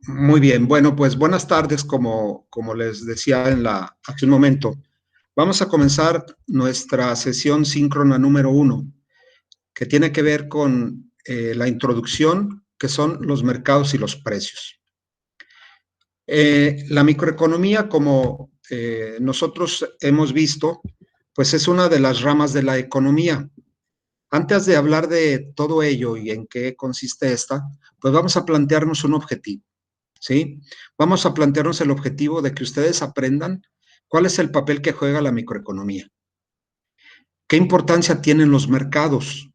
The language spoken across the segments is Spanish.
Muy bien, bueno, pues buenas tardes, como les decía hace un momento. Vamos a comenzar nuestra sesión síncrona número 1, que tiene que ver con la introducción, que son los mercados y los precios. La microeconomía, como nosotros hemos visto, pues es una de las ramas de la economía. Antes de hablar de todo ello y en qué consiste esta, pues vamos a plantearnos un objetivo. ¿Sí? Vamos a plantearnos el objetivo de que ustedes aprendan cuál es el papel que juega la microeconomía, qué importancia tienen los mercados,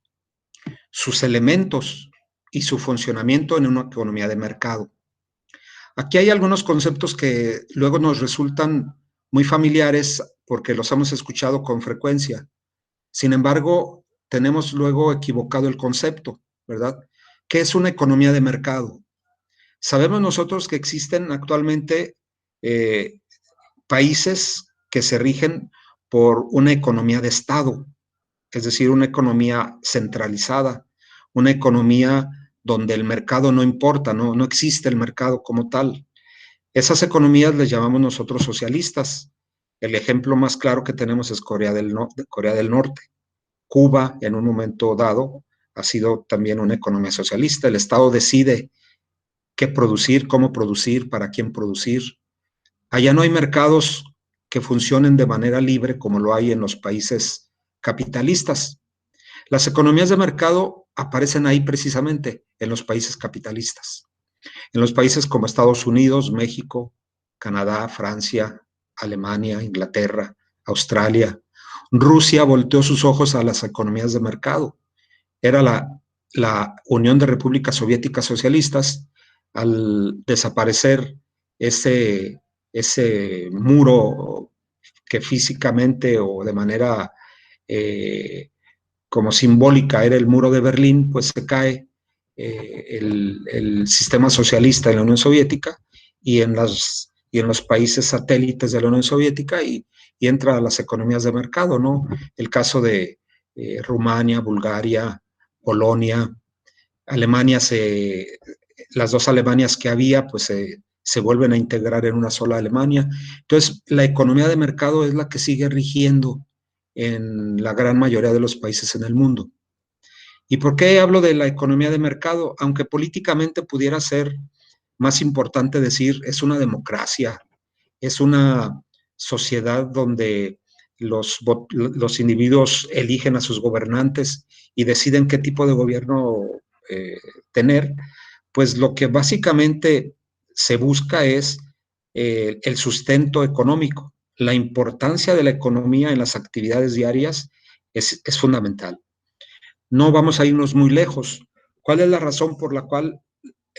sus elementos y su funcionamiento en una economía de mercado. Aquí hay algunos conceptos que luego nos resultan muy familiares porque los hemos escuchado con frecuencia. Sin embargo, tenemos luego equivocado el concepto, ¿verdad? ¿Qué es una economía de mercado? Sabemos nosotros que existen actualmente eh, países que se rigen por una economía de Estado, es decir, una economía centralizada, una economía donde el mercado no importa, no existe el mercado como tal. Esas economías les llamamos nosotros socialistas. El ejemplo más claro que tenemos es Corea del Norte. Cuba, en un momento dado, ha sido también una economía socialista. El Estado decide qué producir, cómo producir, para quién producir. Allá no hay mercados que funcionen de manera libre como lo hay en los países capitalistas. Las economías de mercado aparecen ahí precisamente en los países capitalistas. En los países como Estados Unidos, México, Canadá, Francia, Alemania, Inglaterra, Australia. Rusia volteó sus ojos a las economías de mercado. Era la Unión de Repúblicas Soviéticas Socialistas. Al desaparecer ese, ese muro que físicamente o de manera como simbólica era el muro de Berlín, pues se cae el sistema socialista en la Unión Soviética y en los países satélites de la Unión Soviética y entra a las economías de mercado, ¿no? El caso de Rumania, Bulgaria, Polonia, Alemania, las dos Alemanias que había, pues se vuelven a integrar en una sola Alemania. Entonces, la economía de mercado es la que sigue rigiendo en la gran mayoría de los países en el mundo. ¿Y por qué hablo de la economía de mercado? Aunque políticamente pudiera ser más importante decir es una democracia, es una sociedad donde los individuos eligen a sus gobernantes y deciden qué tipo de gobierno eh, tener, pues lo que básicamente se busca es el sustento económico. La importancia de la economía en las actividades diarias es fundamental. No vamos a irnos muy lejos. ¿Cuál es la razón por la cual,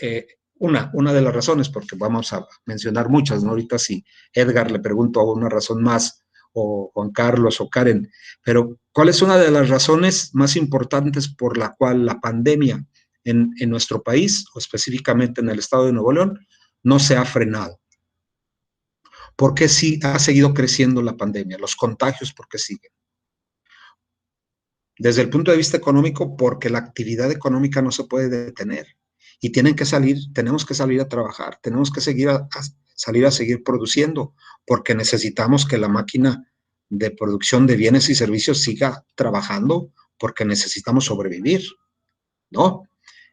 eh, una de las razones, porque vamos a mencionar muchas, ¿no? Ahorita si Edgar le pregunto una razón más, o Juan Carlos o Karen, pero ¿cuál es una de las razones más importantes por la cual la pandemia en nuestro país, o específicamente en el estado de Nuevo León, no se ha frenado? ¿Por qué sí ha seguido creciendo la pandemia? Los contagios, ¿por qué siguen? Desde el punto de vista económico, porque la actividad económica no se puede detener y tenemos que salir a trabajar, tenemos que salir a seguir produciendo, porque necesitamos que la máquina de producción de bienes y servicios siga trabajando, porque necesitamos sobrevivir, ¿no?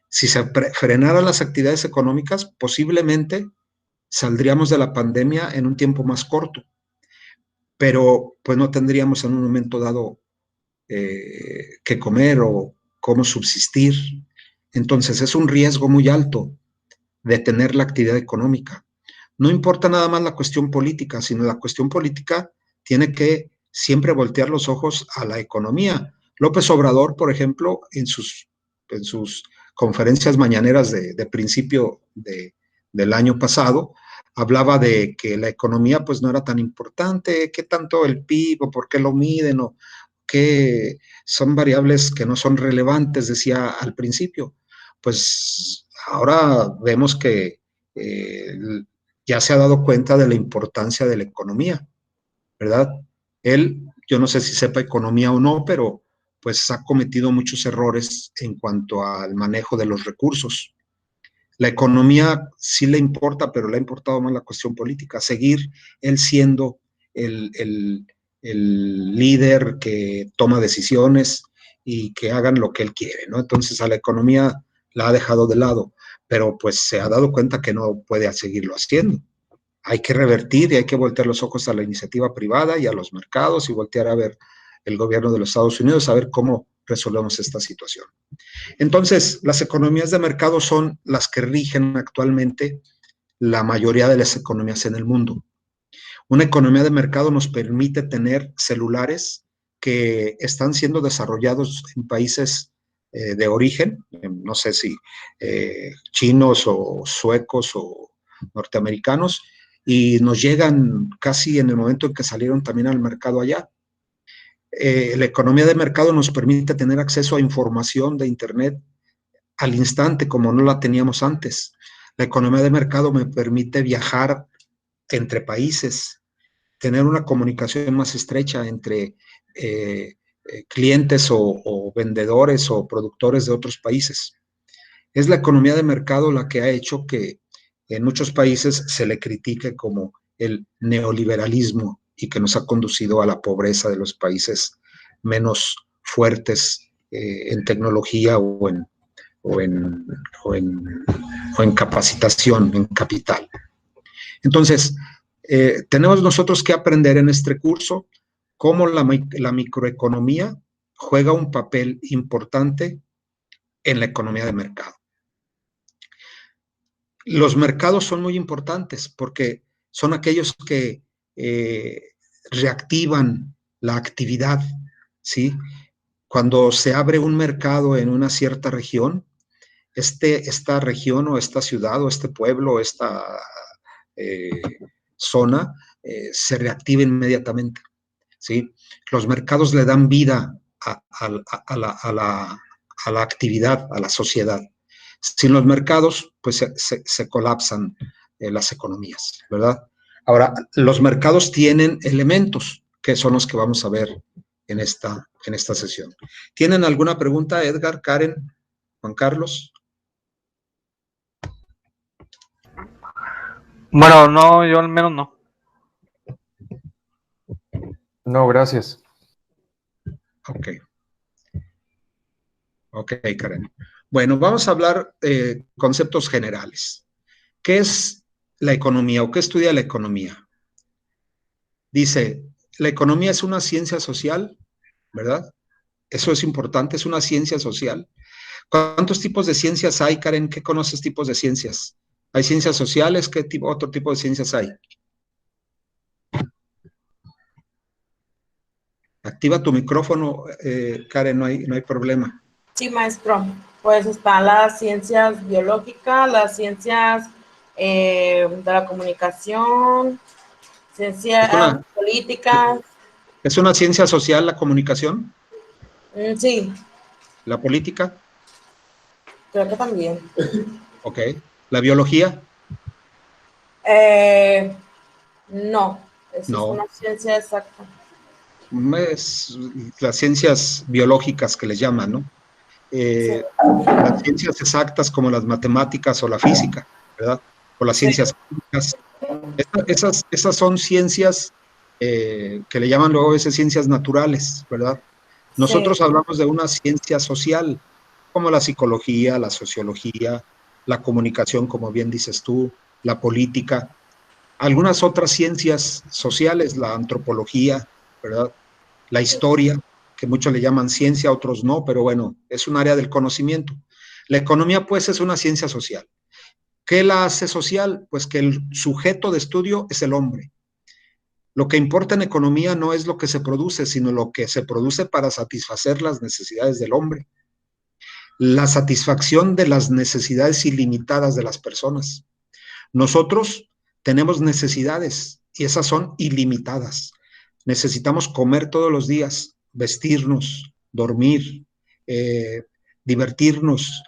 Si se frenaran las actividades económicas, posiblemente saldríamos de la pandemia en un tiempo más corto, pero pues no tendríamos en un momento dado qué comer o cómo subsistir. Entonces es un riesgo muy alto detener la actividad económica. No importa nada más la cuestión política, sino la cuestión política tiene que siempre voltear los ojos a la economía. López Obrador, por ejemplo, en sus conferencias mañaneras de principio del año pasado, hablaba de que la economía pues no era tan importante, qué tanto el PIB o por qué lo miden o que son variables que no son relevantes, decía al principio. Pues ahora vemos que eh, ya se ha dado cuenta de la importancia de la economía, ¿verdad? Él, yo no sé si sepa economía o no, pero pues ha cometido muchos errores en cuanto al manejo de los recursos. La economía sí le importa, pero le ha importado más la cuestión política, seguir él siendo el, el líder que toma decisiones y que hagan lo que él quiere, ¿no? Entonces a la economía la ha dejado de lado, pero pues se ha dado cuenta que no puede seguirlo haciendo. Hay que revertir y hay que voltear los ojos a la iniciativa privada y a los mercados y voltear a ver el gobierno de los Estados Unidos, a ver cómo resolvemos esta situación. Entonces, las economías de mercado son las que rigen actualmente la mayoría de las economías en el mundo. Una economía de mercado nos permite tener celulares que están siendo desarrollados en países de origen, no sé si chinos o suecos o norteamericanos, y nos llegan casi en el momento en que salieron también al mercado allá. La economía de mercado nos permite tener acceso a información de Internet al instante como no la teníamos antes. La economía de mercado me permite viajar entre países, tener una comunicación más estrecha entre clientes o vendedores o productores de otros países. Es la economía de mercado la que ha hecho que en muchos países se le critique como el neoliberalismo y que nos ha conducido a la pobreza de los países menos fuertes en tecnología o en, o en, o en capacitación, en capital. Entonces, tenemos nosotros que aprender en este curso cómo la microeconomía juega un papel importante en la economía de mercado. Los mercados son muy importantes porque son aquellos que reactivan la actividad, ¿sí? Cuando se abre un mercado en una cierta región, esta región o esta ciudad o este pueblo o esta eh, zona se reactiva inmediatamente, ¿sí? Los mercados le dan vida a la actividad, a la sociedad. Sin los mercados, pues se colapsan las economías, ¿verdad? Ahora, los mercados tienen elementos que son los que vamos a ver en esta sesión. ¿Tienen alguna pregunta, Edgar, Karen, Juan Carlos? Bueno, no, yo al menos no. No, gracias. Ok. Ok, Karen. Bueno, vamos a hablar conceptos generales. ¿Qué es la economía o qué estudia la economía? Dice, la economía es una ciencia social, ¿verdad? Eso es importante, es una ciencia social. ¿Cuántos tipos de ciencias hay, Karen? ¿Qué conoces tipos de ciencias? ¿Hay ciencias sociales? ¿Qué otro tipo de ciencias hay? Activa tu micrófono, Karen, no hay problema. Sí, maestro. Pues están las ciencias biológicas, las ciencias de la comunicación, ciencias políticas. ¿Es una ciencia social la comunicación? Sí. ¿La política? Creo que también. Ok. ¿La biología? No, esa No. es una ciencia exacta. Es las ciencias biológicas que les llaman, ¿no? Sí. Las ciencias exactas como las matemáticas o la física, ¿verdad? O las ciencias químicas. Esas son ciencias que le llaman luego a veces ciencias naturales, ¿verdad? Nosotros Sí. hablamos de una ciencia social, como la psicología, la sociología, la comunicación, como bien dices tú, la política, algunas otras ciencias sociales, la antropología, ¿verdad? La historia, que muchos le llaman ciencia, otros no, pero bueno, es un área del conocimiento. La economía, pues, es una ciencia social. ¿Qué la hace social? Pues que el sujeto de estudio es el hombre. Lo que importa en economía no es lo que se produce, sino lo que se produce para satisfacer las necesidades del hombre. La satisfacción de las necesidades ilimitadas de las personas. Nosotros tenemos necesidades y esas son ilimitadas. Necesitamos comer todos los días, vestirnos, dormir, divertirnos,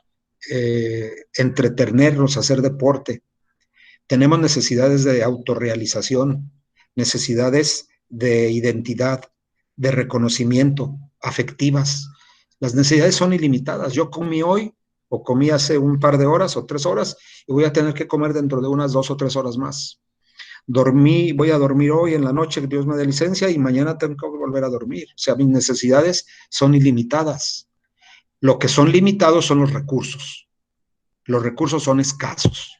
entretenernos, hacer deporte. Tenemos necesidades de autorrealización, necesidades de identidad, de reconocimiento, afectivas. Las necesidades son ilimitadas. Yo comí hoy o comí hace un par de horas o 3 horas y voy a tener que comer dentro de unas 2 o 3 horas más. Voy a dormir hoy en la noche, que Dios me dé licencia, y mañana tengo que volver a dormir. O sea, mis necesidades son ilimitadas. Lo que son limitados son los recursos. Los recursos son escasos.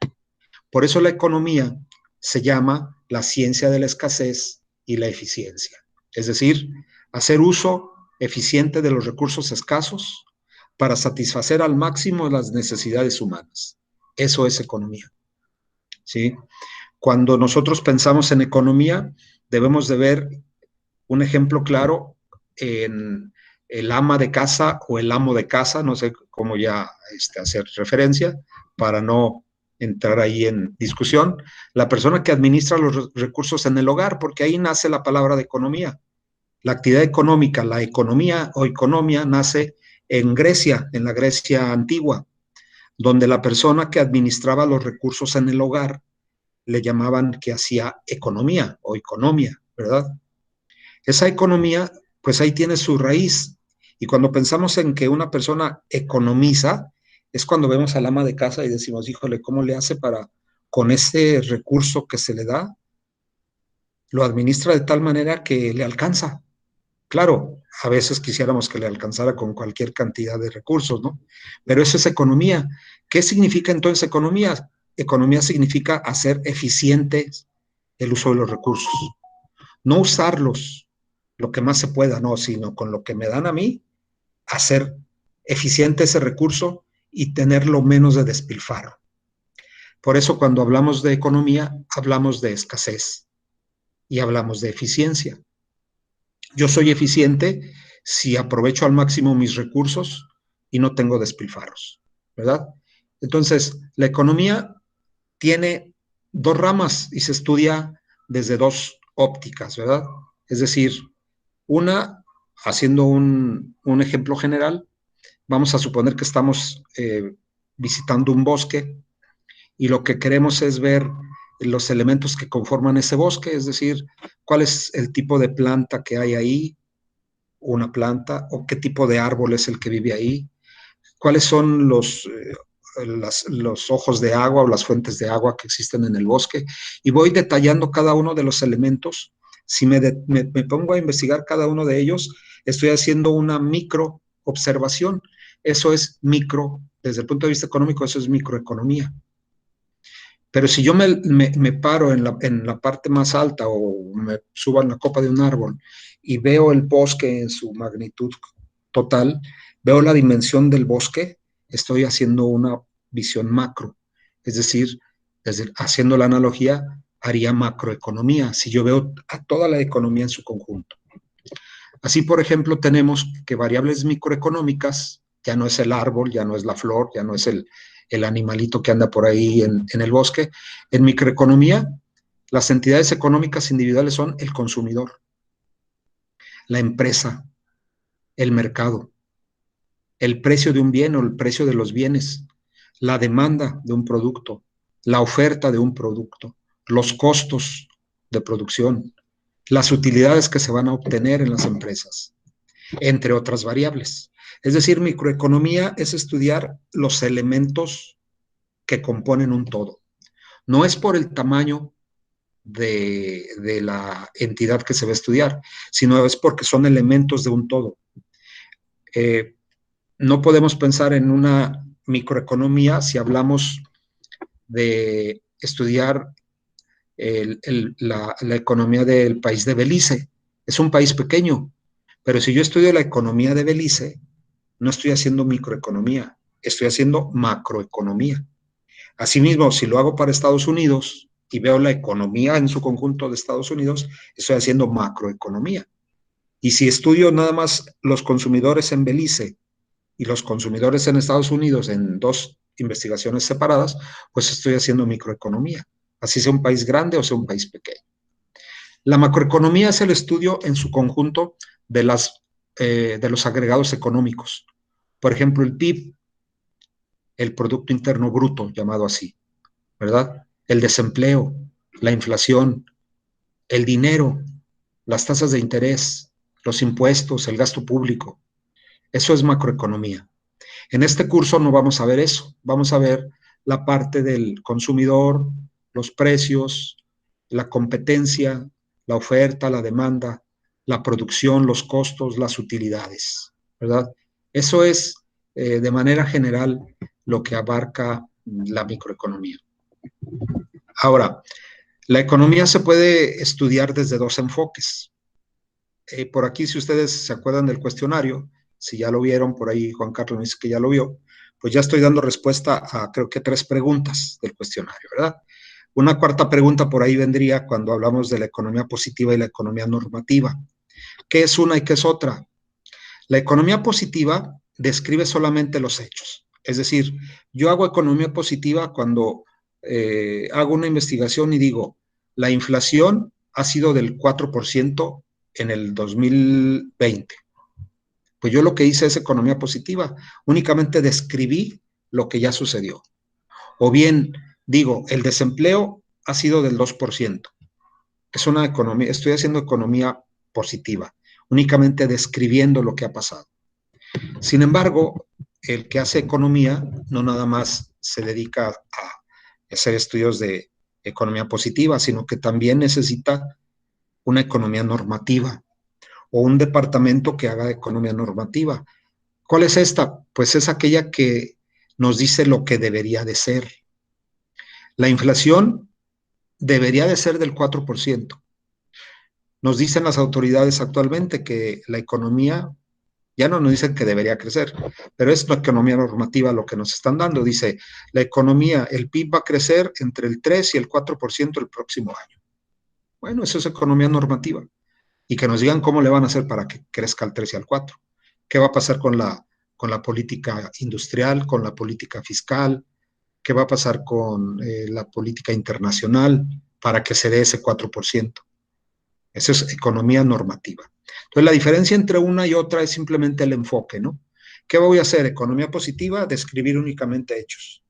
Por eso la economía se llama la ciencia de la escasez y la eficiencia. Es decir, hacer uso eficiente de los recursos escasos para satisfacer al máximo las necesidades humanas. Eso es economía. ¿Sí? Cuando nosotros pensamos en economía, debemos de ver un ejemplo claro en el ama de casa o el amo de casa, no sé cómo ya hacer referencia, para no entrar ahí en discusión, la persona que administra los recursos en el hogar, porque ahí nace la palabra de economía. La actividad económica, la economía o economía nace en Grecia, en la Grecia antigua, donde la persona que administraba los recursos en el hogar le llamaban que hacía economía o economía, ¿verdad? Esa economía, pues ahí tiene su raíz. Y cuando pensamos en que una persona economiza, es cuando vemos al ama de casa y decimos, híjole, ¿cómo le hace para, con ese recurso que se le da, lo administra de tal manera que le alcanza? Claro, a veces quisiéramos que le alcanzara con cualquier cantidad de recursos, ¿no? Pero eso es economía. ¿Qué significa entonces economía? Economía significa hacer eficientes el uso de los recursos. No usarlos lo que más se pueda, no, sino con lo que me dan a mí, hacer eficiente ese recurso y tenerlo menos de despilfarro. Por eso cuando hablamos de economía, hablamos de escasez y hablamos de eficiencia. Yo soy eficiente si aprovecho al máximo mis recursos y no tengo despilfarros, ¿verdad? Entonces, la economía tiene 2 ramas y se estudia desde 2 ópticas, ¿verdad? Es decir, una, haciendo un ejemplo general, vamos a suponer que estamos visitando un bosque y lo que queremos es ver los elementos que conforman ese bosque, es decir, cuál es el tipo de planta que hay ahí, una planta, o qué tipo de árbol es el que vive ahí, cuáles son los ojos de agua o las fuentes de agua que existen en el bosque, y voy detallando cada uno de los elementos. Si me pongo a investigar cada uno de ellos, estoy haciendo una micro observación. Eso es micro, desde el punto de vista económico, eso es microeconomía. Pero si yo me paro en la parte más alta o me subo en la copa de un árbol y veo el bosque en su magnitud total, veo la dimensión del bosque, estoy haciendo una visión macro. Es decir, haciendo la analogía, haría macroeconomía, si yo veo a toda la economía en su conjunto. Así, por ejemplo, tenemos que variables microeconómicas, ya no es el árbol, ya no es la flor, ya no es el animalito que anda por ahí en el bosque. En microeconomía, las entidades económicas individuales son el consumidor, la empresa, el mercado, el precio de un bien o el precio de los bienes, la demanda de un producto, la oferta de un producto, los costos de producción, las utilidades que se van a obtener en las empresas, entre otras variables. Es decir, microeconomía es estudiar los elementos que componen un todo. No es por el tamaño de la entidad que se va a estudiar, sino es porque son elementos de un todo. No podemos pensar en una microeconomía si hablamos de estudiar la economía del país de Belice. Es un país pequeño, pero si yo estudio la economía de Belice, no estoy haciendo microeconomía, estoy haciendo macroeconomía. Asimismo, si lo hago para Estados Unidos y veo la economía en su conjunto de Estados Unidos, estoy haciendo macroeconomía. Y si estudio nada más los consumidores en Belice y los consumidores en Estados Unidos en 2 investigaciones separadas, pues estoy haciendo microeconomía, así sea un país grande o sea un país pequeño. La macroeconomía es el estudio en su conjunto de los agregados económicos. Por ejemplo, el PIB, el Producto Interno Bruto, llamado así, ¿verdad? El desempleo, la inflación, el dinero, las tasas de interés, los impuestos, el gasto público. Eso es macroeconomía. En este curso no vamos a ver eso, vamos a ver la parte del consumidor, los precios, la competencia, la oferta, la demanda, la producción, los costos, las utilidades, ¿verdad? Eso es, de manera general, lo que abarca la microeconomía. Ahora, la economía se puede estudiar desde dos enfoques. Por aquí, si ustedes se acuerdan del cuestionario, si ya lo vieron, por ahí Juan Carlos me dice que ya lo vio, pues ya estoy dando respuesta a creo que 3 preguntas del cuestionario, ¿verdad? Una cuarta pregunta por ahí vendría cuando hablamos de la economía positiva y la economía normativa. ¿Qué es una y qué es otra? La economía positiva describe solamente los hechos. Es decir, yo hago economía positiva cuando hago una investigación y digo, la inflación ha sido del 4% en el 2020. Pues yo lo que hice es economía positiva, únicamente describí lo que ya sucedió. O bien digo, el desempleo ha sido del 2%. Es una economía, estoy haciendo economía positiva, únicamente describiendo lo que ha pasado. Sin embargo, el que hace economía no nada más se dedica a hacer estudios de economía positiva, sino que también necesita una economía normativa o un departamento que haga economía normativa. ¿Cuál es esta? Pues es aquella que nos dice lo que debería de ser. La inflación debería de ser del 4%. Nos dicen las autoridades actualmente que la economía, ya no nos dicen que debería crecer, pero es la economía normativa lo que nos están dando. Dice, la economía, el PIB va a crecer entre el 3 y el 4% el próximo año. Bueno, eso es economía normativa. Y que nos digan cómo le van a hacer para que crezca al 3 y al 4. ¿Qué va a pasar con la política industrial, con la política fiscal? ¿Qué va a pasar con la política internacional para que se dé ese 4%? Eso es economía normativa. Entonces, la diferencia entre una y otra es simplemente el enfoque, ¿no? ¿Qué voy a hacer? Economía positiva, describir únicamente hechos.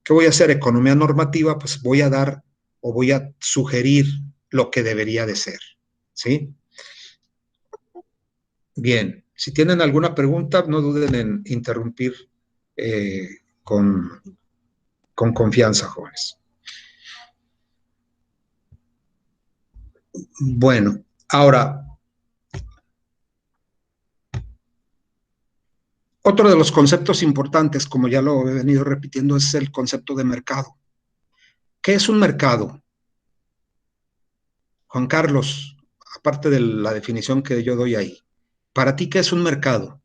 ¿Qué voy a hacer? Economía normativa, pues voy a dar o voy a sugerir lo que debería de ser, ¿sí? Bien, si tienen alguna pregunta, no duden en interrumpir eh, con, con confianza, jóvenes. Bueno, ahora, otro de los conceptos importantes, como ya lo he venido repitiendo, es el concepto de mercado. ¿Qué es un mercado? Juan Carlos, aparte de la definición que yo doy ahí, ¿para ti qué es un mercado?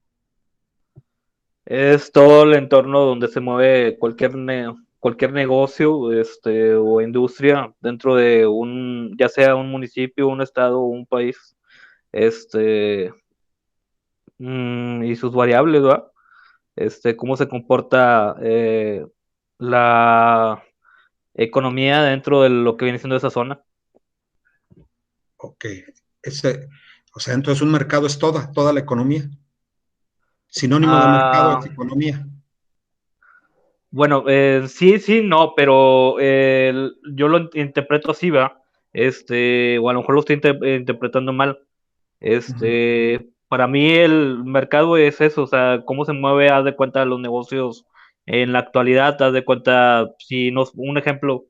Es todo el entorno donde se mueve cualquier negocio, o industria dentro de ya sea un municipio, un estado o un país, este, y sus variables, ¿verdad? Cómo se comporta la economía dentro de lo que viene siendo esa zona. Ok, o sea, entonces un mercado es toda la economía. Sinónimo de mercado es economía. Bueno, sí, sí, no, pero yo lo interpreto así, ¿va? O a lo mejor lo estoy interpretando mal. Para mí el mercado es eso, o sea, cómo se mueve, haz de cuenta los negocios en la actualidad, haz de cuenta, si nos, un ejemplo,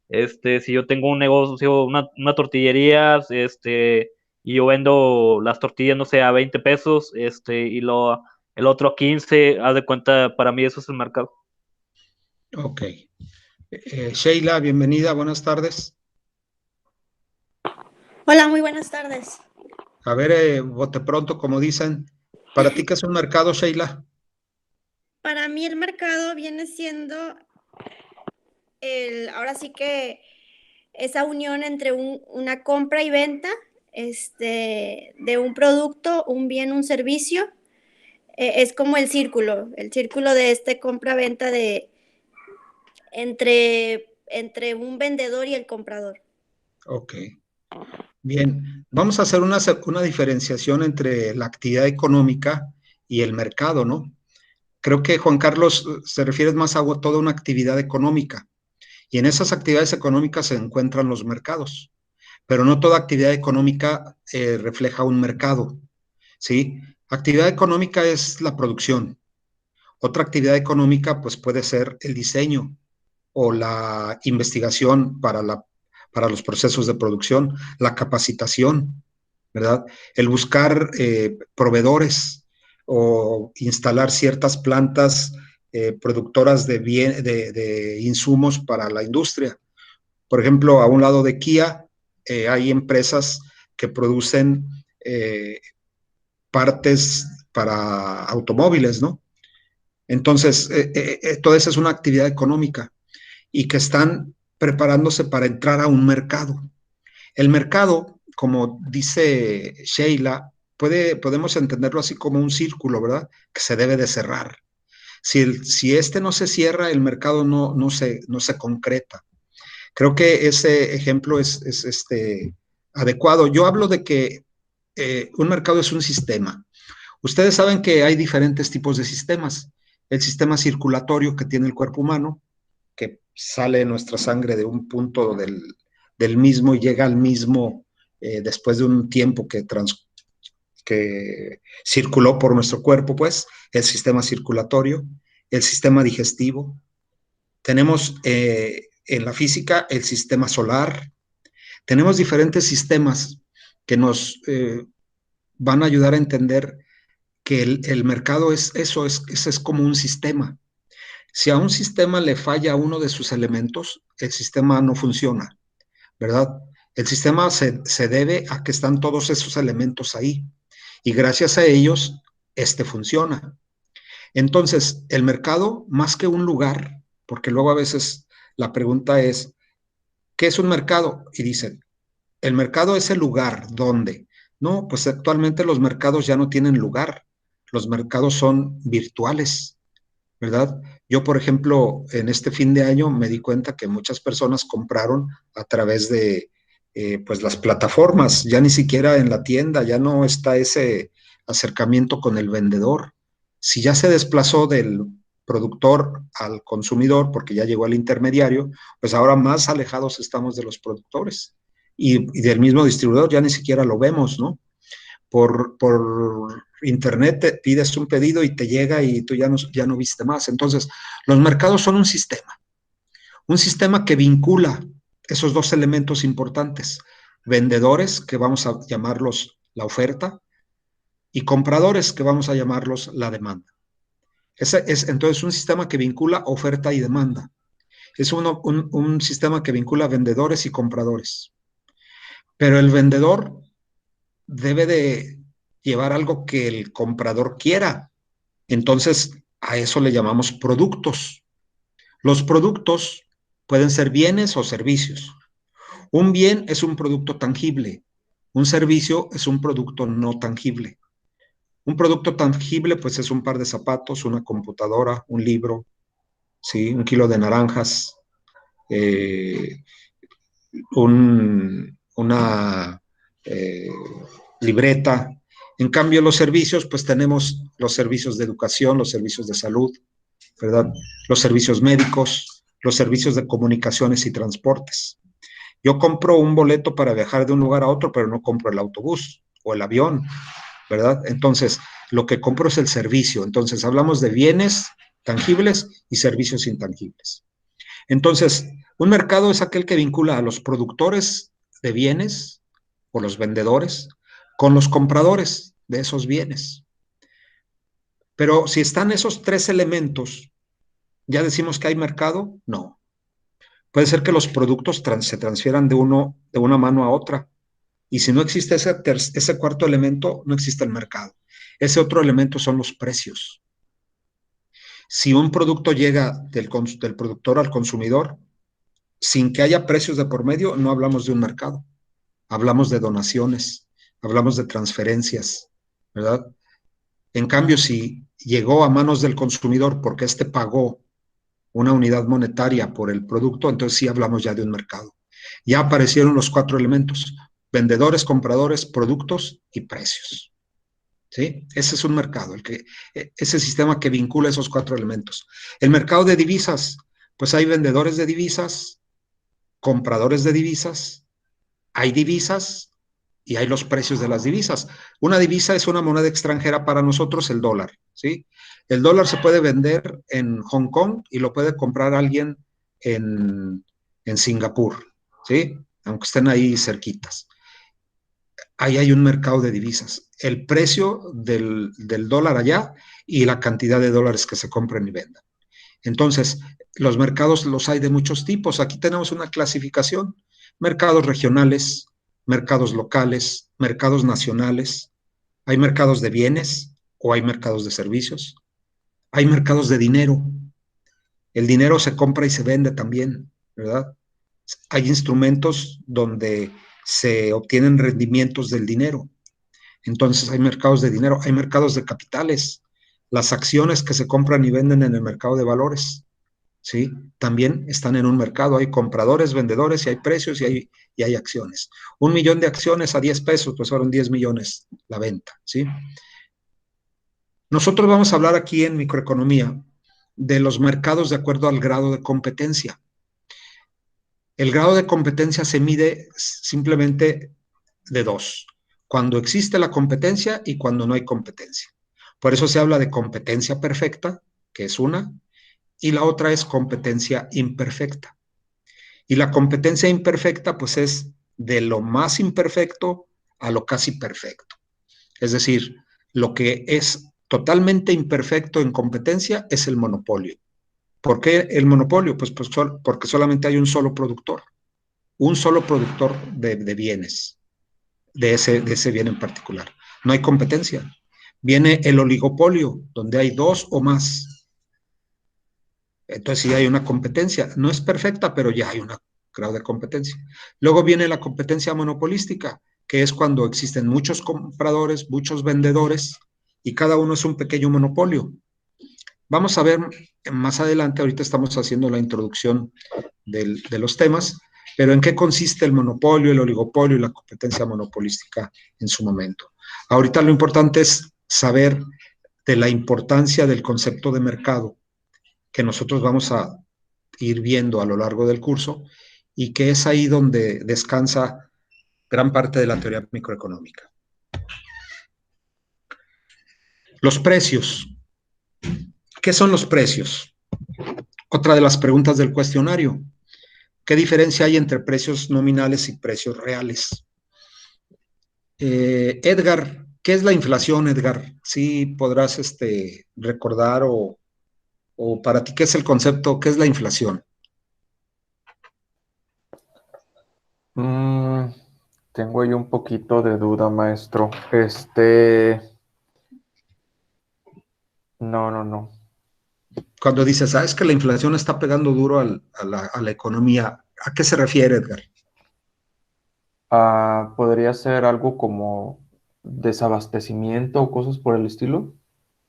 si yo tengo un negocio, una tortillería, y yo vendo las tortillas, no sé, a 20 pesos, el otro a 15, haz de cuenta, para mí eso es el mercado. Ok. Sheila, bienvenida, buenas tardes. Hola, muy buenas tardes. A ver, bote pronto, como dicen, ¿para ti qué es un mercado, Sheila? Para mí el mercado viene siendo ahora sí que esa unión entre una compra y venta, de un producto, un bien, un servicio. Es como el círculo de compra-venta entre un vendedor y el comprador. Ok. Bien, vamos a hacer una diferenciación entre la actividad económica y el mercado, ¿no? Creo que Juan Carlos se refiere más a toda una actividad económica y en esas actividades económicas se encuentran los mercados, pero no toda actividad económica refleja un mercado, ¿sí? Actividad económica es la producción. Otra actividad económica, pues puede ser el diseño o la investigación para los procesos de producción, la capacitación, ¿verdad? El buscar proveedores o instalar ciertas plantas productoras de insumos para la industria. Por ejemplo, a un lado de Kia hay empresas que producen partes para automóviles, ¿no? Entonces, toda esa es una actividad económica y que están preparándose para entrar a un mercado. El mercado, como dice Sheila, podemos entenderlo así como un círculo, ¿verdad? Que se debe de cerrar. Si este no se cierra, el mercado no se concreta. Creo que ese ejemplo es adecuado. Yo hablo de que un mercado es un sistema. Ustedes saben que hay diferentes tipos de sistemas. El sistema circulatorio que tiene el cuerpo humano, que sale nuestra sangre de un punto del mismo y llega al mismo después de un tiempo que circuló por nuestro cuerpo, pues, el sistema circulatorio, el sistema digestivo. Tenemos en la física el sistema solar. Tenemos diferentes sistemas que nos van a ayudar a entender que el mercado es eso, es como un sistema. Si a un sistema le falla uno de sus elementos, el sistema no funciona, ¿verdad? El sistema se debe a que están todos esos elementos ahí y gracias a ellos, funciona. Entonces, el mercado, más que un lugar, porque luego a veces la pregunta es, ¿qué es un mercado? Y dicen, el mercado es el lugar donde. No, pues actualmente los mercados ya no tienen lugar. Los mercados son virtuales, ¿verdad? Yo, por ejemplo, en este fin de año me di cuenta que muchas personas compraron a través de pues las plataformas, ya ni siquiera en la tienda, ya no está ese acercamiento con el vendedor. Si ya se desplazó del productor al consumidor, porque ya llegó al intermediario, pues ahora más alejados estamos de los productores y del mismo distribuidor, ya ni siquiera lo vemos, ¿no? Por internet te pides un pedido y te llega y tú ya no viste más. Entonces, los mercados son un sistema que vincula esos dos elementos importantes, vendedores, que vamos a llamarlos la oferta, y compradores, que vamos a llamarlos la demanda. Ese es entonces un sistema que vincula oferta y demanda. Es un sistema que vincula vendedores y compradores. Pero el vendedor debe de llevar algo que el comprador quiera. Entonces, a eso le llamamos productos. Los productos pueden ser bienes o servicios. Un bien es un producto tangible. Un servicio es un producto no tangible. Un producto tangible, pues, es un par de zapatos, una computadora, un libro, ¿sí? Un kilo de naranjas, una libreta. En cambio, los servicios, pues tenemos los servicios de educación, los servicios de salud, ¿verdad? Los servicios médicos, los servicios de comunicaciones y transportes. Yo compro un boleto para viajar de un lugar a otro, pero no compro el autobús o el avión, ¿verdad? Entonces, lo que compro es el servicio. Entonces, hablamos de bienes tangibles y servicios intangibles. Entonces, un mercado es aquel que vincula a los productores de bienes o los vendedores con los compradores de esos bienes. Pero si están esos tres elementos, ¿ya decimos que hay mercado? No. Puede ser que los productos se transfieran de una mano a otra. Y si no existe ese cuarto elemento, no existe el mercado. Ese otro elemento son los precios. Si un producto llega del productor al consumidor, sin que haya precios de por medio, no hablamos de un mercado. Hablamos de donaciones, hablamos de transferencias, ¿verdad? En cambio, si llegó a manos del consumidor porque éste pagó una unidad monetaria por el producto, entonces sí hablamos ya de un mercado. Ya aparecieron los cuatro elementos: vendedores, compradores, productos y precios. ¿Sí? Ese es un mercado, ese sistema que vincula esos cuatro elementos. El mercado de divisas, pues hay vendedores de divisas, compradores de divisas, hay divisas y hay los precios de las divisas. Una divisa es una moneda extranjera para nosotros, el dólar, ¿sí? El dólar se puede vender en Hong Kong y lo puede comprar alguien en Singapur, ¿sí? Aunque estén ahí cerquitas. Ahí hay un mercado de divisas. El precio del dólar allá y la cantidad de dólares que se compran y vendan. Entonces, los mercados los hay de muchos tipos. Aquí tenemos una clasificación. Mercados regionales, mercados locales, mercados nacionales. Hay mercados de bienes o hay mercados de servicios. Hay mercados de dinero. El dinero se compra y se vende también, ¿verdad? Hay instrumentos donde se obtienen rendimientos del dinero. Entonces hay mercados de dinero, hay mercados de capitales, las acciones que se compran y venden en el mercado de valores, ¿sí? También están en un mercado, hay compradores, vendedores y hay precios y hay acciones. 1 millón de acciones a 10 pesos, pues fueron 10 millones la venta, ¿sí? Nosotros vamos a hablar aquí en microeconomía de los mercados de acuerdo al grado de competencia. El grado de competencia se mide simplemente de dos, cuando existe la competencia y cuando no hay competencia. Por eso se habla de competencia perfecta, que es una, y la otra es competencia imperfecta. Y la competencia imperfecta, pues es de lo más imperfecto a lo casi perfecto. Es decir, lo que es totalmente imperfecto en competencia es el monopolio. ¿Por qué el monopolio? Pues porque solamente hay un solo productor de bienes, de ese bien en particular. No hay competencia. Viene el oligopolio, donde hay dos o más. Entonces sí hay una competencia. No es perfecta, pero ya hay un grado de competencia. Luego viene la competencia monopolística, que es cuando existen muchos compradores, muchos vendedores, y cada uno es un pequeño monopolio. Vamos a ver más adelante, ahorita estamos haciendo la introducción de los temas, pero en qué consiste el monopolio, el oligopolio y la competencia monopolística en su momento. Ahorita lo importante es saber de la importancia del concepto de mercado, que nosotros vamos a ir viendo a lo largo del curso, y que es ahí donde descansa gran parte de la teoría microeconómica. Los precios. ¿Qué son los precios? Otra de las preguntas del cuestionario. ¿Qué diferencia hay entre precios nominales y precios reales? Edgar, ¿qué es la inflación, Edgar? ¿Sí podrás recordar o para ti qué es el concepto, qué es la inflación? Tengo ahí un poquito de duda, maestro. No. Cuando dices, ¿sabes que la inflación está pegando duro a la economía? ¿A qué se refiere, Edgar? ¿Podría ser algo como desabastecimiento o cosas por el estilo?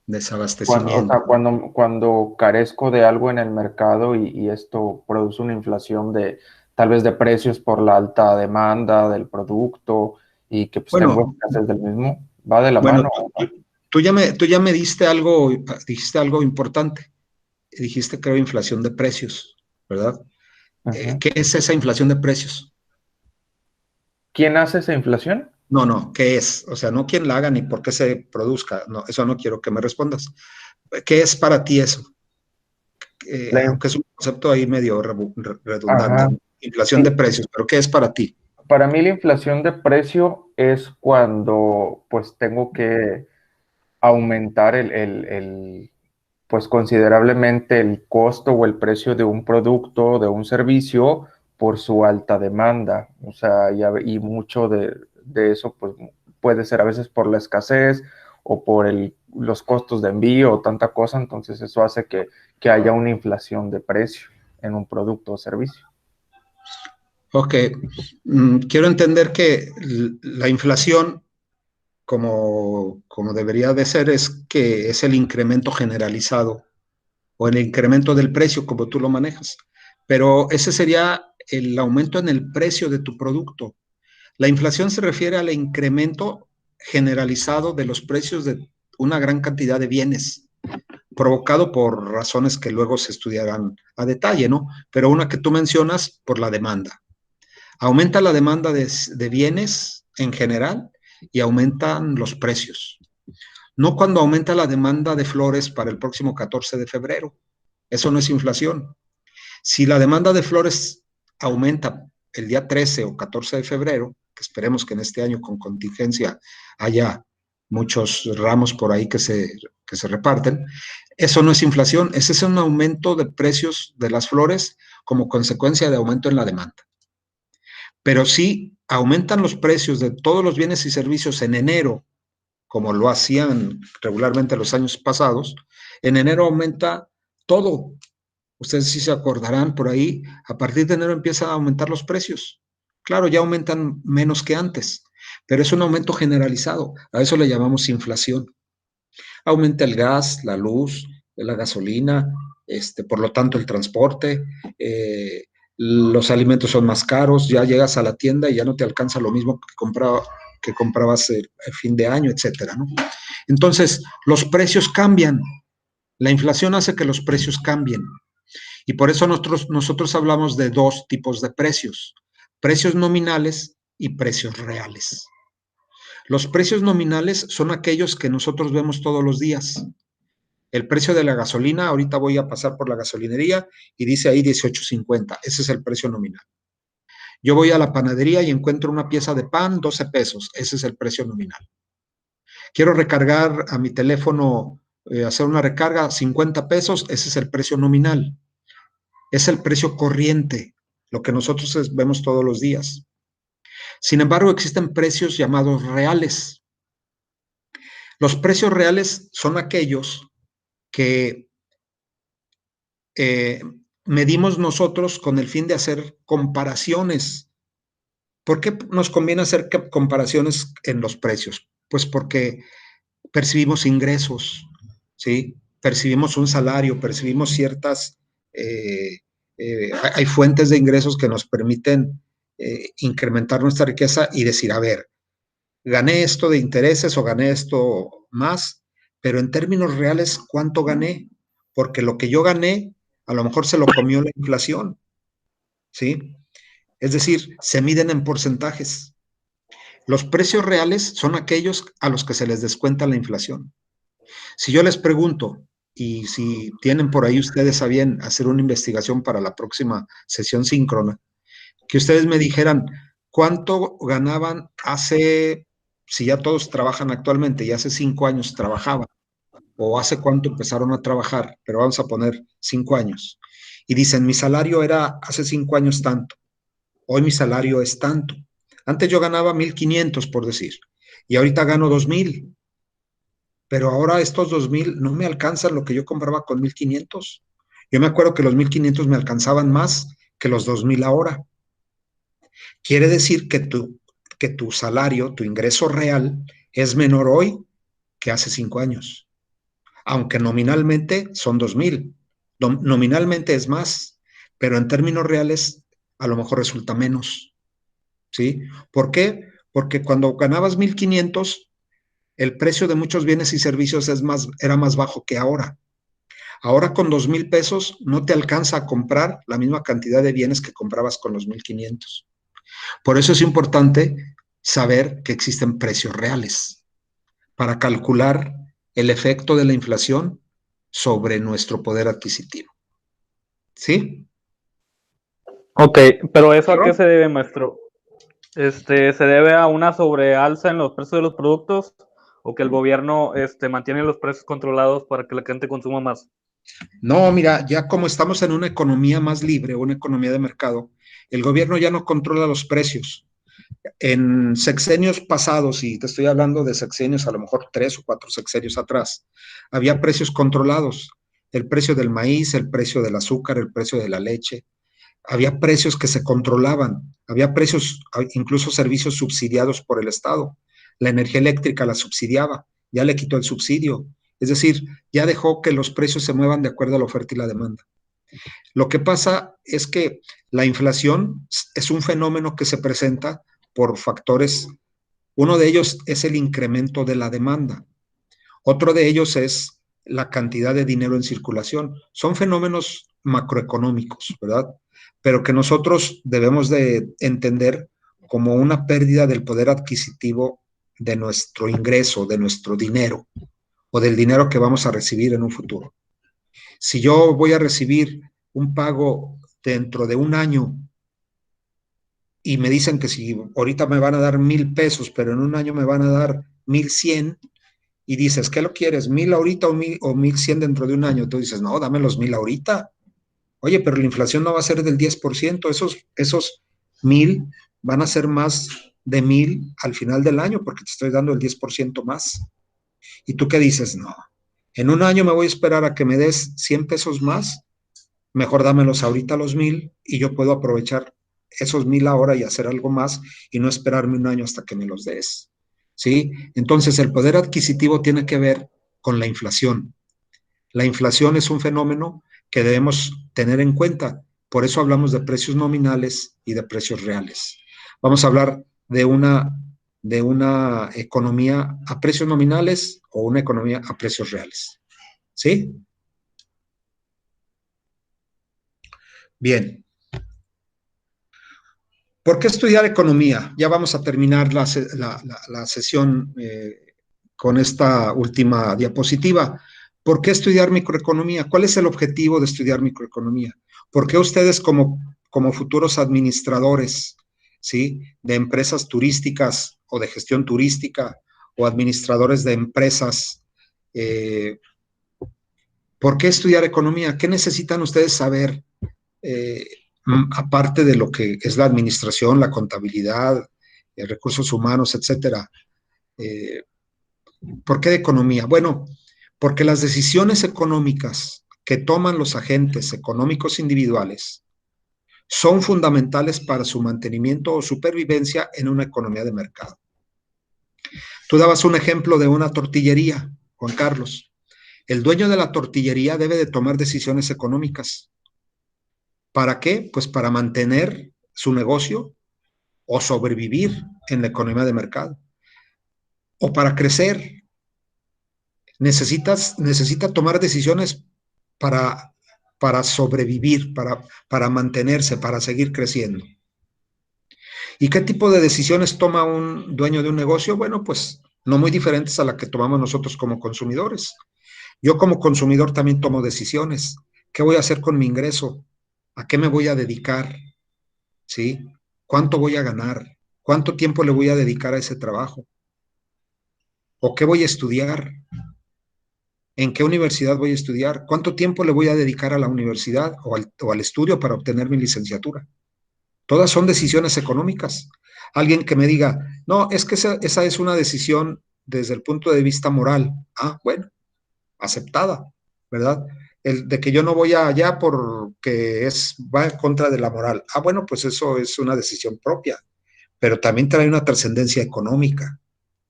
Desabastecimiento. Cuando carezco de algo en el mercado y esto produce una inflación tal vez de precios por la alta demanda del producto y que pues tengo escasez del mismo, va de la mano. Tú ya me dijiste algo importante. Dijiste que era inflación de precios, ¿verdad? ¿Qué es esa inflación de precios? ¿Quién hace esa inflación? No, ¿qué es? O sea, no quién la haga ni por qué se produzca. No, eso no quiero que me respondas. ¿Qué es para ti eso? Aunque es un concepto ahí medio redundante. Ajá. Inflación de precios, pero ¿qué es para ti? Para mí la inflación de precio es cuando pues tengo que aumentar pues considerablemente el costo o el precio de un producto, de un servicio por su alta demanda. O sea, y mucho de eso pues puede ser a veces por la escasez o por los costos de envío o tanta cosa. Entonces eso hace que haya una inflación de precio en un producto o servicio. Ok, quiero entender que la inflación, como debería de ser, es que es el incremento generalizado o el incremento del precio, como tú lo manejas. Pero ese sería el aumento en el precio de tu producto. La inflación se refiere al incremento generalizado de los precios de una gran cantidad de bienes, provocado por razones que luego se estudiarán a detalle, ¿no? Pero una que tú mencionas, por la demanda. Aumenta la demanda de bienes en general y aumentan los precios. no cuando aumenta la demanda de flores para el próximo 14 de febrero. Eso no es inflación. Si la demanda de flores aumenta el día 13 o 14 de febrero, que esperemos que en este año con contingencia haya muchos ramos por ahí que se reparten, eso no es inflación, ese es un aumento de precios de las flores como consecuencia de aumento en la demanda. Pero si aumentan los precios de todos los bienes y servicios en enero, como lo hacían regularmente los años pasados, en enero aumenta todo. Ustedes sí se acordarán por ahí, a partir de enero empiezan a aumentar los precios. Claro, ya aumentan menos que antes, pero es un aumento generalizado. A eso le llamamos inflación. Aumenta el gas, la luz, la gasolina, por lo tanto el transporte, los alimentos son más caros, ya llegas a la tienda y ya no te alcanza lo mismo que comprabas el fin de año, etcétera, ¿no? Entonces, los precios cambian. La inflación hace que los precios cambien. Y por eso nosotros hablamos de dos tipos de precios: precios nominales y precios reales. Los precios nominales son aquellos que nosotros vemos todos los días. El precio de la gasolina, ahorita voy a pasar por la gasolinería y dice ahí 18.50, ese es el precio nominal. Yo voy a la panadería y encuentro una pieza de pan, 12 pesos, ese es el precio nominal. Quiero recargar a mi teléfono, hacer una recarga, 50 pesos, ese es el precio nominal. Es el precio corriente, lo que nosotros vemos todos los días. Sin embargo, existen precios llamados reales. Los precios reales son aquellos que medimos nosotros con el fin de hacer comparaciones. ¿Por qué nos conviene hacer comparaciones en los precios? Pues porque percibimos ingresos, ¿sí? Percibimos un salario, percibimos ciertas... hay fuentes de ingresos que nos permiten incrementar nuestra riqueza y decir, a ver, gané esto de intereses o gané esto más, pero en términos reales, ¿cuánto gané? Porque lo que yo gané, a lo mejor se lo comió la inflación, ¿sí? Es decir, se miden en porcentajes. Los precios reales son aquellos a los que se les descuenta la inflación. Si yo les pregunto, y si tienen por ahí ustedes a bien hacer una investigación para la próxima sesión síncrona, que ustedes me dijeran cuánto ganaban hace, si ya todos trabajan actualmente y hace 5 años trabajaban, o hace cuánto empezaron a trabajar, pero vamos a poner 5 años, y dicen, mi salario era hace 5 años tanto, hoy mi salario es tanto. Antes yo ganaba 1,500 por decir, y ahorita gano 2,000, pero ahora estos 2,000 no me alcanzan lo que yo compraba con 1,500. Yo me acuerdo que los 1,500 me alcanzaban más que los 2,000 ahora. Quiere decir que tu salario, tu ingreso real, es menor hoy que hace 5 años. Aunque nominalmente son 2,000. Nominalmente es más, pero en términos reales a lo mejor resulta menos, ¿sí? ¿Por qué? Porque cuando ganabas 1,500, el precio de muchos bienes y servicios era más bajo que ahora. Ahora con 2,000 pesos no te alcanza a comprar la misma cantidad de bienes que comprabas con los 1,500. Por eso es importante saber que existen precios reales para calcular el efecto de la inflación sobre nuestro poder adquisitivo. ¿Sí? Ok, pero ¿eso a qué se debe, maestro? ¿Se debe a una sobrealza en los precios de los productos o que el gobierno mantiene los precios controlados para que la gente consuma más? No, mira, ya como estamos en una economía más libre, una economía de mercado, el gobierno ya no controla los precios. En sexenios pasados, y te estoy hablando de sexenios a lo mejor 3 o 4 sexenios atrás, había precios controlados. El precio del maíz, el precio del azúcar, el precio de la leche. Había precios que se controlaban. Había precios, incluso servicios subsidiados por el Estado. La energía eléctrica la subsidiaba. Ya le quitó el subsidio. Es decir, ya dejó que los precios se muevan de acuerdo a la oferta y la demanda. Lo que pasa es que la inflación es un fenómeno que se presenta por factores. Uno de ellos es el incremento de la demanda. Otro de ellos es la cantidad de dinero en circulación. Son fenómenos macroeconómicos, ¿verdad? Pero que nosotros debemos de entender como una pérdida del poder adquisitivo de nuestro ingreso, de nuestro dinero, o del dinero que vamos a recibir en un futuro. Si yo voy a recibir un pago dentro de un año y me dicen que si ahorita me van a dar 1,000 pesos, pero en un año me van a dar 1,100, y dices, ¿qué lo quieres? ¿1,000 ahorita o 1,100 dentro de un año? Tú dices, no, dame los 1,000 ahorita. Oye, pero la inflación no va a ser del 10%, esos 1,000 van a ser más de 1,000 al final del año porque te estoy dando el 10% más. ¿Y tú qué dices? No, en un año me voy a esperar a que me des 100 pesos más, mejor dámelos ahorita los 1,000 y yo puedo aprovechar esos 1,000 ahora y hacer algo más y no esperarme un año hasta que me los des. ¿Sí? Entonces el poder adquisitivo tiene que ver con la inflación. La inflación es un fenómeno que debemos tener en cuenta. Por eso hablamos de precios nominales y de precios reales. Vamos a hablar de una economía a precios nominales o una economía a precios reales. ¿Sí? Bien. ¿Por qué estudiar economía? Ya vamos a terminar la sesión con esta última diapositiva. ¿Por qué estudiar microeconomía? ¿Cuál es el objetivo de estudiar microeconomía? ¿Por qué ustedes como futuros administradores, ¿sí?, de empresas turísticas o de gestión turística o administradores de empresas, ¿por qué estudiar economía? ¿Qué necesitan ustedes saber? Aparte de lo que es la administración, la contabilidad, recursos humanos, etcétera. ¿Por qué de economía? Bueno, porque las decisiones económicas que toman los agentes económicos individuales son fundamentales para su mantenimiento o supervivencia en una economía de mercado. Tú dabas un ejemplo de una tortillería, Juan Carlos. El dueño de la tortillería debe de tomar decisiones económicas. ¿Para qué? Pues para mantener su negocio o sobrevivir en la economía de mercado. O para crecer. Necesita tomar decisiones para sobrevivir, para mantenerse, para seguir creciendo. ¿Y qué tipo de decisiones toma un dueño de un negocio? Bueno, pues no muy diferentes a la que tomamos nosotros como consumidores. Yo como consumidor también tomo decisiones. ¿Qué voy a hacer con mi ingreso? ¿A qué me voy a dedicar? ¿Sí? ¿Cuánto voy a ganar? ¿Cuánto tiempo le voy a dedicar a ese trabajo? ¿O qué voy a estudiar? ¿En qué universidad voy a estudiar? ¿Cuánto tiempo le voy a dedicar a la universidad o al estudio para obtener mi licenciatura? Todas son decisiones económicas. Alguien que me diga, no, es que esa es una decisión desde el punto de vista moral. Ah, bueno, aceptada, ¿verdad? El de que yo no voy allá porque va en contra de la moral. Ah, bueno, pues eso es una decisión propia, pero también trae una trascendencia económica,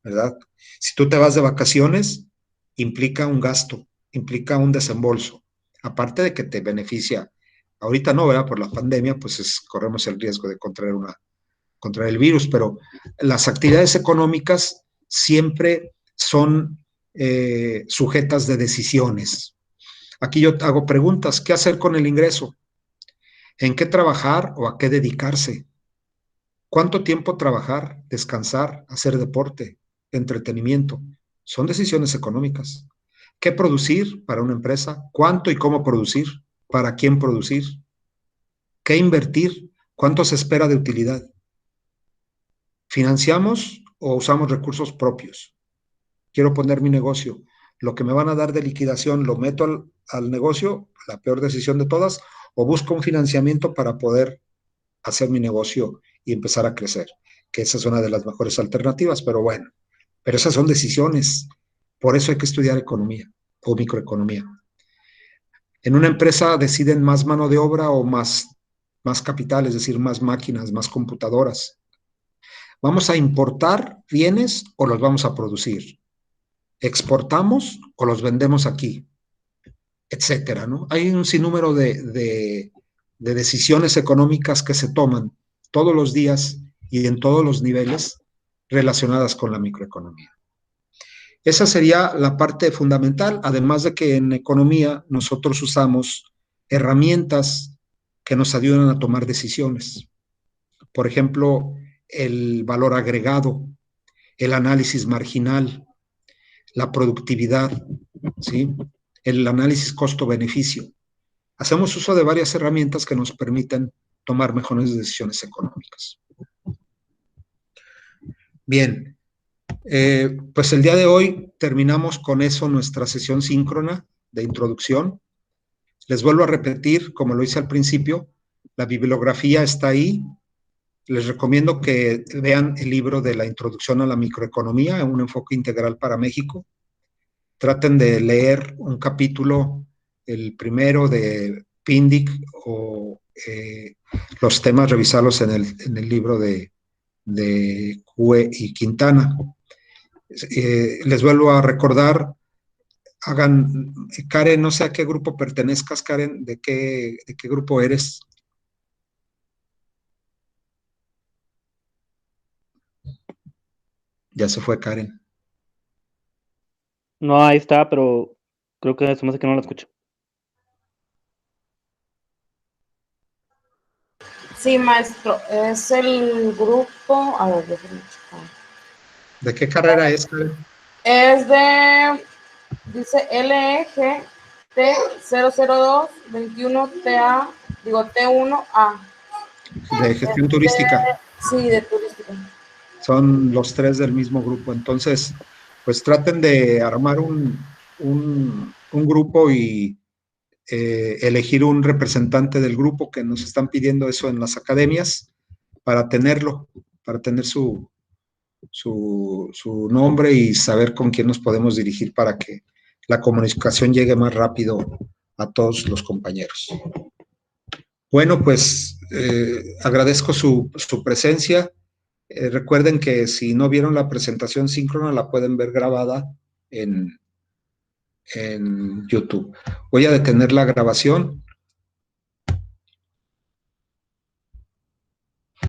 ¿verdad? Si tú te vas de vacaciones, implica un gasto, implica un desembolso, aparte de que te beneficia. Ahorita no, ¿verdad? Por la pandemia, pues corremos el riesgo de contraer el virus, pero las actividades económicas siempre son sujetas de decisiones. Aquí yo hago preguntas, ¿qué hacer con el ingreso? ¿En qué trabajar o a qué dedicarse? ¿Cuánto tiempo trabajar, descansar, hacer deporte, entretenimiento? Son decisiones económicas. ¿Qué producir para una empresa? ¿Cuánto y cómo producir? ¿Para quién producir? ¿Qué invertir? ¿Cuánto se espera de utilidad? ¿Financiamos o usamos recursos propios? Quiero poner mi negocio. Lo que me van a dar de liquidación lo meto al negocio, la peor decisión de todas, o busco un financiamiento para poder hacer mi negocio y empezar a crecer, que esa es una de las mejores alternativas, pero bueno, pero esas son decisiones. Por eso hay que estudiar economía o microeconomía. En una empresa deciden más mano de obra o más capital, es decir, más máquinas, más computadoras. ¿Vamos a importar bienes o los vamos a producir? ¿Exportamos o los vendemos aquí? Etcétera, ¿no? Hay un sinnúmero de decisiones económicas que se toman todos los días y en todos los niveles relacionadas con la microeconomía. Esa sería la parte fundamental, además de que en economía nosotros usamos herramientas que nos ayudan a tomar decisiones. Por ejemplo, el valor agregado, el análisis marginal, la productividad, ¿sí? El análisis costo-beneficio. Hacemos uso de varias herramientas que nos permiten tomar mejores decisiones económicas. Bien, pues el día de hoy terminamos con eso nuestra sesión síncrona de introducción. Les vuelvo a repetir, como lo hice al principio, la bibliografía está ahí. Les recomiendo que vean el libro de la Introducción a la Microeconomía, un enfoque integral para México. Traten de leer un capítulo, el primero de Pindic, o los temas, revisarlos en el libro de Cue y Quintana. Les vuelvo a recordar, Karen, no sé a qué grupo pertenezcas, Karen, ¿de qué grupo eres? Ya se fue Karen. No, ahí está, pero creo que se me hace que no la escucho. Sí, maestro, es el grupo, a ver, déjenme checar. ¿De qué carrera es, Karen? Es de, dice LEG T00221TA, digo T1A. De gestión turística. Sí, de turística. Son los tres del mismo grupo. Entonces, pues traten de armar un grupo y elegir un representante del grupo, que nos están pidiendo eso en las academias, para tenerlo, para tener su nombre y saber con quién nos podemos dirigir para que la comunicación llegue más rápido a todos los compañeros. Bueno, pues agradezco su presencia. Recuerden que si no vieron la presentación síncrona, la pueden ver grabada en YouTube. Voy a detener la grabación